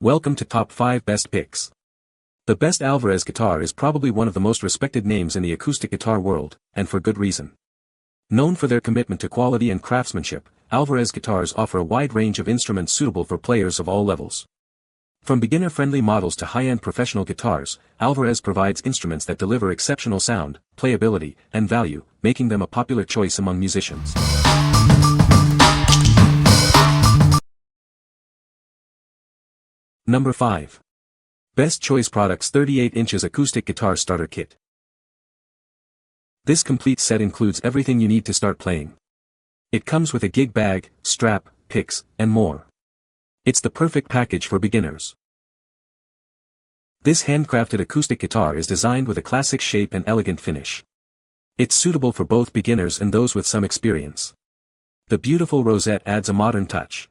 Welcome to Top 5 Best Picks. The best Alvarez guitar is probably one of the most respected names in the acoustic guitar world, and for good reason. Known for their commitment to quality and craftsmanship, Alvarez guitars offer a wide range of instruments suitable for players of all levels. From beginner-friendly models to high-end professional guitars, Alvarez provides instruments that deliver exceptional sound, playability, and value, making them a popular choice among musicians. Number 5. Best Choice Products 38 inches Acoustic Guitar Starter Kit. This complete set includes everything you need to start playing. It comes with a gig bag, strap, picks, and more. It's the perfect package for beginners. This handcrafted acoustic guitar is designed with a classic shape and elegant finish. It's suitable for both beginners and those with some experience. The beautiful rosette adds a modern touch.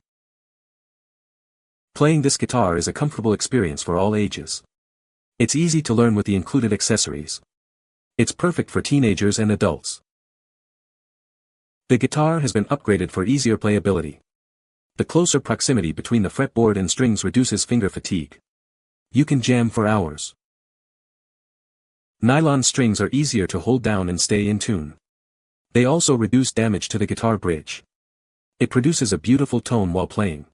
Playing this guitar is a comfortable experience for all ages. It's easy to learn with the included accessories. It's perfect for teenagers and adults. The guitar has been upgraded for easier playability. The closer proximity between the fretboard and strings reduces finger fatigue. You can jam for hours. Nylon strings are easier to hold down and stay in tune. They also reduce damage to the guitar bridge. It produces a beautiful tone while playing.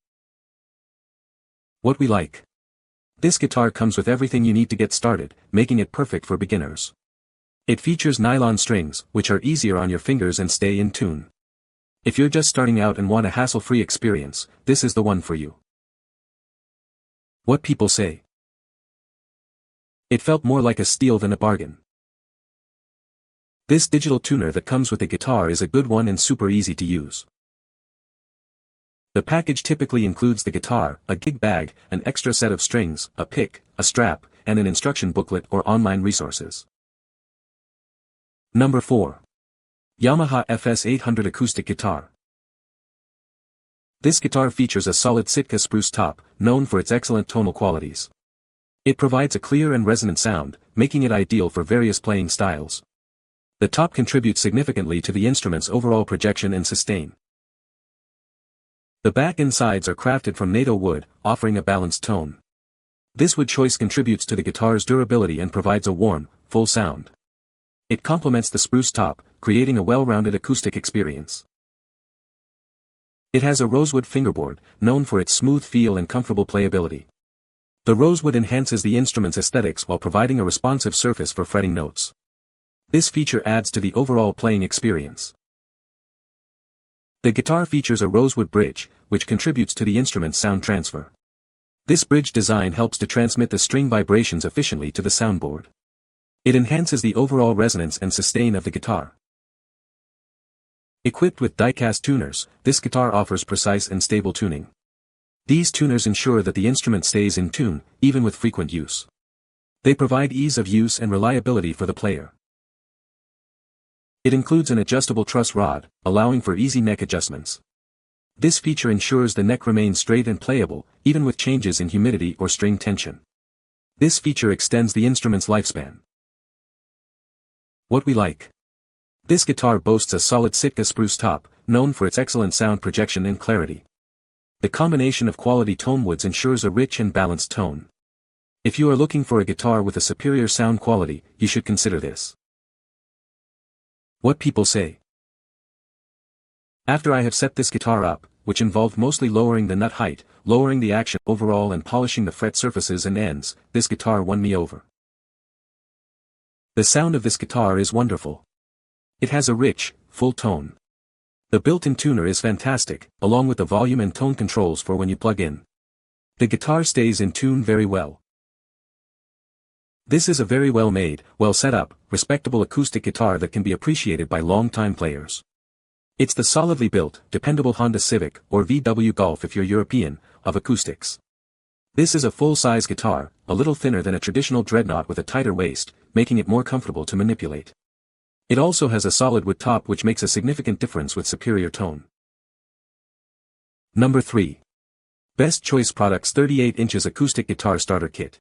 What we like. This guitar comes with everything you need to get started, making it perfect for beginners. It features nylon strings, which are easier on your fingers and stay in tune. If you're just starting out and want a hassle-free experience, this is the one for you. What people say. It felt more like a steal than a bargain. This digital tuner that comes with the guitar is a good one and super easy to use. The package typically includes the guitar, a gig bag, an extra set of strings, a pick, a strap, and an instruction booklet or online resources. Number 4. YAMAHA FS800 Acoustic Guitar. This guitar features a solid Sitka spruce top, known for its excellent tonal qualities. It provides a clear and resonant sound, making it ideal for various playing styles. The top contributes significantly to the instrument's overall projection and sustain. The back and sides are crafted from NATO wood, offering a balanced tone. This wood choice contributes to the guitar's durability and provides a warm, full sound. It complements the spruce top, creating a well-rounded acoustic experience. It has a rosewood fingerboard, known for its smooth feel and comfortable playability. The rosewood enhances the instrument's aesthetics while providing a responsive surface for fretting notes. This feature adds to the overall playing experience. The guitar features a rosewood bridge, which contributes to the instrument's sound transfer. This bridge design helps to transmit the string vibrations efficiently to the soundboard. It enhances the overall resonance and sustain of the guitar. Equipped with die-cast tuners, this guitar offers precise and stable tuning. These tuners ensure that the instrument stays in tune, even with frequent use. They provide ease of use and reliability for the player. It includes an adjustable truss rod, allowing for easy neck adjustments. This feature ensures the neck remains straight and playable, even with changes in humidity or string tension. This feature extends the instrument's lifespan. What we like. This guitar boasts a solid Sitka spruce top, known for its excellent sound projection and clarity. The combination of quality tone woods ensures a rich and balanced tone. If you are looking for a guitar with a superior sound quality, you should consider this. What people say. After I have set this guitar up, which involved mostly lowering the nut height, lowering the action overall and polishing the fret surfaces and ends, this guitar won me over. The sound of this guitar is wonderful. It has a rich, full tone. The built-in tuner is fantastic, along with the volume and tone controls for when you plug in. The guitar stays in tune very well. This is a very well-made, well-set-up, respectable acoustic guitar that can be appreciated by long-time players. It's the solidly built, dependable Honda Civic, or VW Golf if you're European, of acoustics. This is a full-size guitar, a little thinner than a traditional Dreadnought with a tighter waist, making it more comfortable to manipulate. It also has a solid wood top which makes a significant difference with superior tone. Number 3. Best Choice Products 38 inches Acoustic Guitar Starter Kit.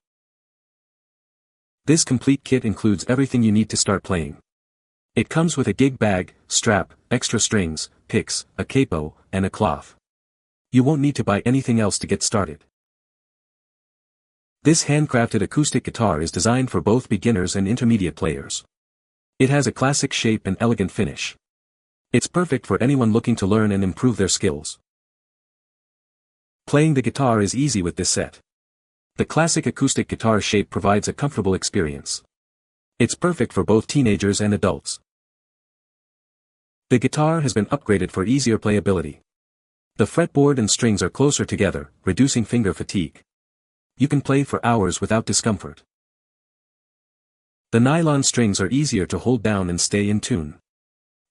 This complete kit includes everything you need to start playing. It comes with a gig bag, strap, extra strings, picks, a capo, and a cloth. You won't need to buy anything else to get started. This handcrafted acoustic guitar is designed for both beginners and intermediate players. It has a classic shape and elegant finish. It's perfect for anyone looking to learn and improve their skills. Playing the guitar is easy with this set. The classic acoustic guitar shape provides a comfortable experience. It's perfect for both teenagers and adults. The guitar has been upgraded for easier playability. The fretboard and strings are closer together, reducing finger fatigue. You can play for hours without discomfort. The nylon strings are easier to hold down and stay in tune.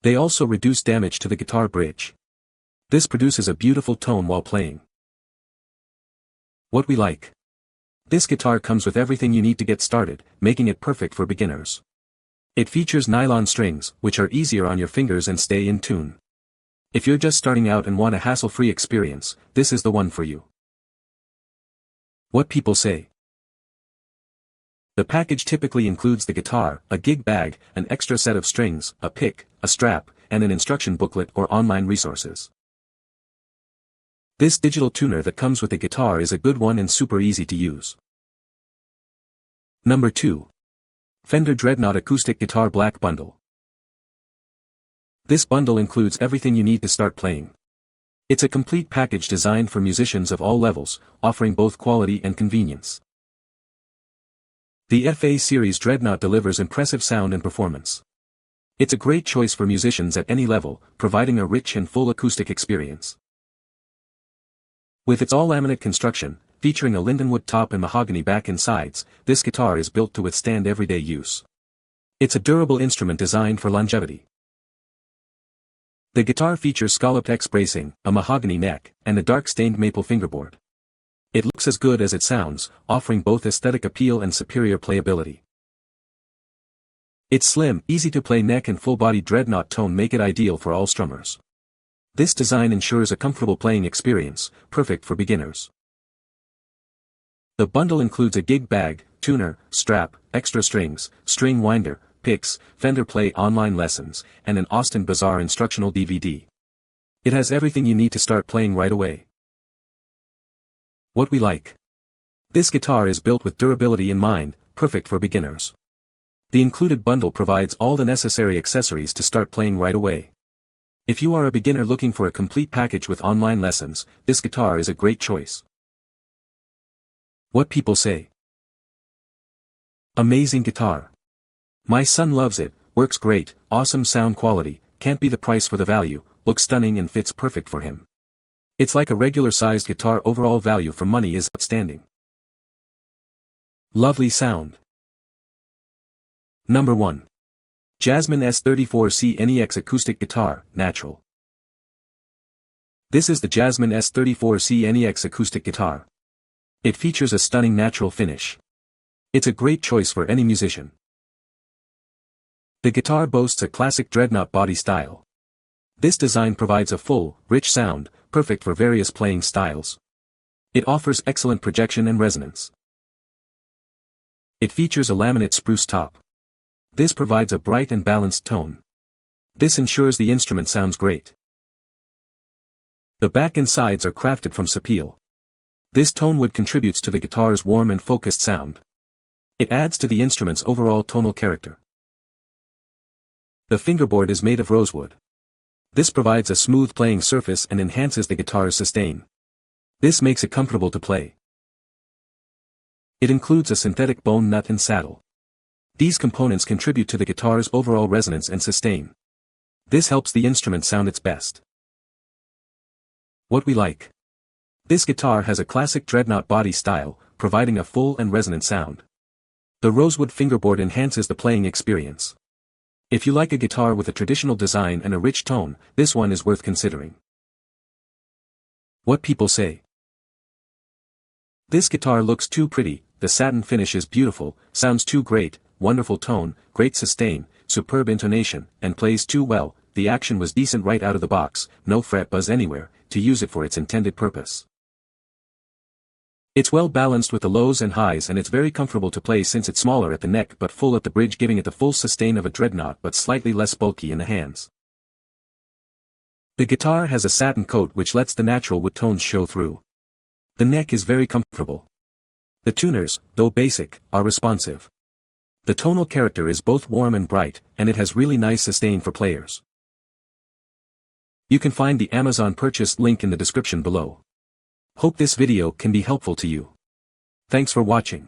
They also reduce damage to the guitar bridge. This produces a beautiful tone while playing. What we like. This guitar comes with everything you need to get started, making it perfect for beginners. It features nylon strings, which are easier on your fingers and stay in tune. If you're just starting out and want a hassle-free experience, this is the one for you. What people say. The package typically includes the guitar, a gig bag, an extra set of strings, a pick, a strap, and an instruction booklet or online resources. This digital tuner that comes with the guitar is a good one and super easy to use. Number 2. Fender Dreadnought Acoustic Guitar Black Bundle. This bundle includes everything you need to start playing. It's a complete package designed for musicians of all levels, offering both quality and convenience. The FA Series Dreadnought delivers impressive sound and performance. It's a great choice for musicians at any level, providing a rich and full acoustic experience. With its all-laminate construction, featuring a lindenwood top and mahogany back and sides, this guitar is built to withstand everyday use. It's a durable instrument designed for longevity. The guitar features scalloped X bracing, a mahogany neck, and a dark stained maple fingerboard. It looks as good as it sounds, offering both aesthetic appeal and superior playability. Its slim, easy-to-play neck and full-body dreadnought tone make it ideal for all strummers. This design ensures a comfortable playing experience, perfect for beginners. The bundle includes a gig bag, tuner, strap, extra strings, string winder, picks, Fender Play online lessons, and an Austin Bazaar instructional DVD. It has everything you need to start playing right away. What we like. This guitar is built with durability in mind, perfect for beginners. The included bundle provides all the necessary accessories to start playing right away. If you are a beginner looking for a complete package with online lessons, this guitar is a great choice. What people say. Amazing guitar. My son loves it, works great, awesome sound quality, can't be the price for the value, looks stunning and fits perfect for him. It's like a regular-sized guitar. Overall value for money is outstanding. Lovely sound. Number 1. Jasmine S34C NEX Acoustic Guitar, Natural. This is the Jasmine S34C NEX Acoustic Guitar. It features a stunning natural finish. It's a great choice for any musician. The guitar boasts a classic dreadnought body style. This design provides a full, rich sound, perfect for various playing styles. It offers excellent projection and resonance. It features a laminate spruce top. This provides a bright and balanced tone. This ensures the instrument sounds great. The back and sides are crafted from sapele. This tone wood contributes to the guitar's warm and focused sound. It adds to the instrument's overall tonal character. The fingerboard is made of rosewood. This provides a smooth playing surface and enhances the guitar's sustain. This makes it comfortable to play. It includes a synthetic bone nut and saddle. These components contribute to the guitar's overall resonance and sustain. This helps the instrument sound its best. What we like. This guitar has a classic dreadnought body style, providing a full and resonant sound. The rosewood fingerboard enhances the playing experience. If you like a guitar with a traditional design and a rich tone, this one is worth considering. What people say. This guitar looks too pretty, the satin finish is beautiful, sounds too great, wonderful tone, great sustain, superb intonation, and plays too well. The action was decent right out of the box, no fret buzz anywhere, to use it for its intended purpose. It's well balanced with the lows and highs, and it's very comfortable to play since it's smaller at the neck but full at the bridge, giving it the full sustain of a dreadnought but slightly less bulky in the hands. The guitar has a satin coat which lets the natural wood tones show through. The neck is very comfortable. The tuners, though basic, are responsive. The tonal character is both warm and bright, and it has really nice sustain for players. You can find the Amazon purchase link in the description below. Hope this video can be helpful to you. Thanks for watching.